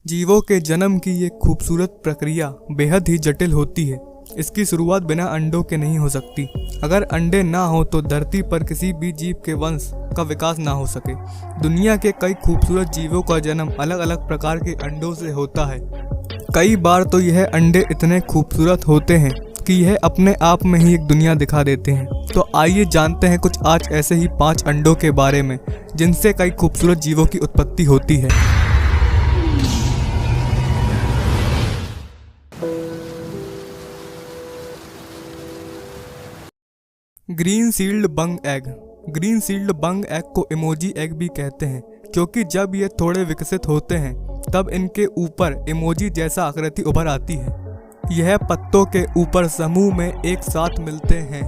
जीवों के जन्म की ये खूबसूरत प्रक्रिया बेहद ही जटिल होती है। इसकी शुरुआत बिना अंडों के नहीं हो सकती। अगर अंडे ना हो तो धरती पर किसी भी जीव के वंश का विकास ना हो सके। दुनिया के कई खूबसूरत जीवों का जन्म अलग अलग प्रकार के अंडों से होता है। कई बार तो यह अंडे इतने खूबसूरत होते हैं कि यह अपने आप में ही एक दुनिया दिखा देते हैं। तो आइए जानते हैं कुछ आज ऐसे ही 5 अंडों के बारे में जिनसे कई खूबसूरत जीवों की उत्पत्ति होती है। ग्रीन सील्ड बंग एग। ग्रीन सील्ड बंग एग को इमोजी एग भी कहते हैं, क्योंकि जब ये थोड़े विकसित होते हैं तब इनके ऊपर इमोजी जैसा आकृति उभर आती है। यह पत्तों के ऊपर समूह में एक साथ मिलते हैं।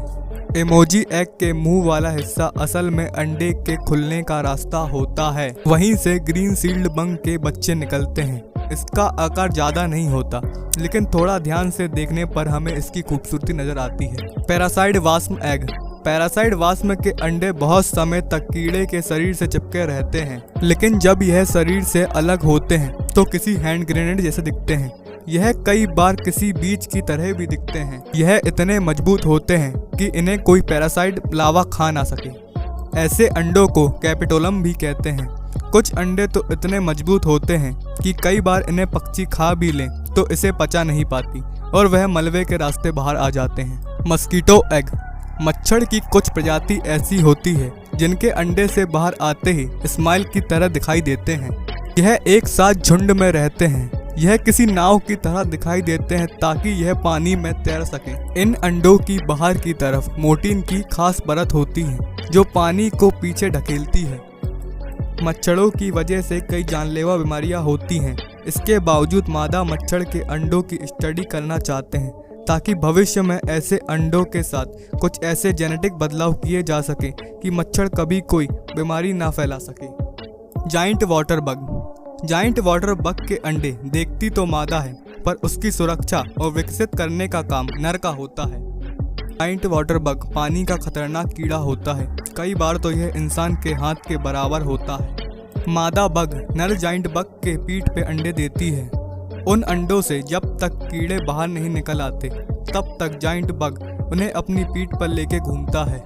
इमोजी एग के मुंह वाला हिस्सा असल में अंडे के खुलने का रास्ता होता है। वहीं से ग्रीन सील्ड बंग के बच्चे निकलते हैं। इसका आकार ज्यादा नहीं होता, लेकिन थोड़ा ध्यान से देखने पर हमें इसकी खूबसूरती नजर आती है। पैरासाइट वास्म एग। पैरासाइट वास्म के अंडे बहुत समय तक कीड़े के शरीर से चिपके रहते हैं, लेकिन जब यह शरीर से अलग होते हैं तो किसी हैंड ग्रेनेड जैसे दिखते हैं। यह कई बार किसी बीज की तरह भी दिखते हैं। यह इतने मजबूत होते हैं कि इन्हें कोई पैरासाइट लावा खा ना सके। ऐसे अंडों को कैपिटोलम भी कहते हैं। कुछ अंडे तो इतने मजबूत होते हैं कि कई बार इन्हें पक्षी खा भी लें तो इसे पचा नहीं पाती और वह मलबे के रास्ते बाहर आ जाते हैं। Mosquito egg. मच्छर की कुछ प्रजाति ऐसी होती है जिनके अंडे से बाहर आते ही स्माइल की तरह दिखाई देते हैं। यह एक साथ झुंड में रहते हैं। यह किसी नाव की तरह दिखाई देते हैं ताकि यह पानी में तैर सके। इन अंडों की बाहर की तरफ मोटीन की खास परत होती है जो पानी को पीछे ढकेलती है। मच्छरों की वजह से कई जानलेवा बीमारियां होती हैं। इसके बावजूद मादा मच्छर के अंडों की स्टडी करना चाहते हैं ताकि भविष्य में ऐसे अंडों के साथ कुछ ऐसे जेनेटिक बदलाव किए जा सके कि मच्छर कभी कोई बीमारी ना फैला सके। Giant water bug. Giant water bug के अंडे देखती तो मादा है, पर उसकी सुरक्षा और विकसित करने का काम नर का होता है। जाइंट वाटर बग पानी का खतरनाक कीड़ा होता है। कई बार तो यह इंसान के हाथ के बराबर होता है। मादा बग नर जाइंट बग के पीठ पे अंडे देती है। उन अंडों से जब तक कीड़े बाहर नहीं निकल आते तब तक जाइंट बग उन्हें अपनी पीठ पर लेके घूमता है।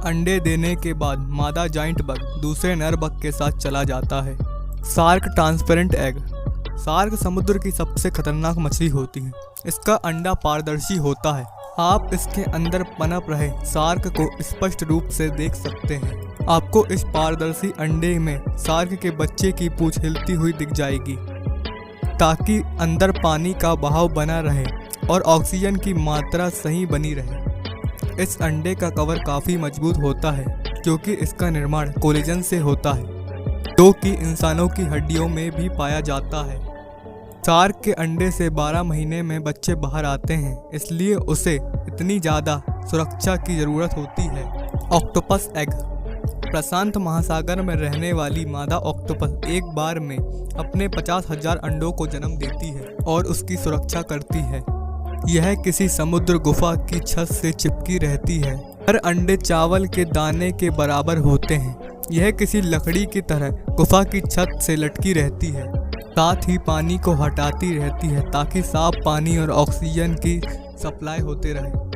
अंडे देने के बाद मादा जाइंट बग दूसरे नर बग के साथ चला जाता है। Shark transparent egg. शार्क समुद्र की सबसे खतरनाक मछली होती है। इसका अंडा पारदर्शी होता है। आप इसके अंदर पनप रहे शार्क को स्पष्ट रूप से देख सकते हैं। आपको इस पारदर्शी अंडे में शार्क के बच्चे की पूंछ हिलती हुई दिख जाएगी, ताकि अंदर पानी का बहाव बना रहे और ऑक्सीजन की मात्रा सही बनी रहे। इस अंडे का कवर काफ़ी मजबूत होता है क्योंकि इसका निर्माण कोलेजन से होता है, जो कि इंसानों की हड्डियों में भी पाया जाता है। शार्क के अंडे से 12 महीने में बच्चे बाहर आते हैं, इसलिए उसे इतनी ज़्यादा सुरक्षा की ज़रूरत होती है। Octopus egg. प्रशांत महासागर में रहने वाली मादा ऑक्टोपस एक बार में अपने 50,000 अंडों को जन्म देती है और उसकी सुरक्षा करती है। यह किसी समुद्र गुफा की छत से चिपकी रहती है। हर अंडे चावल के दाने के बराबर होते हैं। यह किसी लकड़ी की तरह गुफा की छत से लटकी रहती है, साथ ही पानी को हटाती रहती है ताकि साफ पानी और ऑक्सीजन की सप्लाई होते रहे।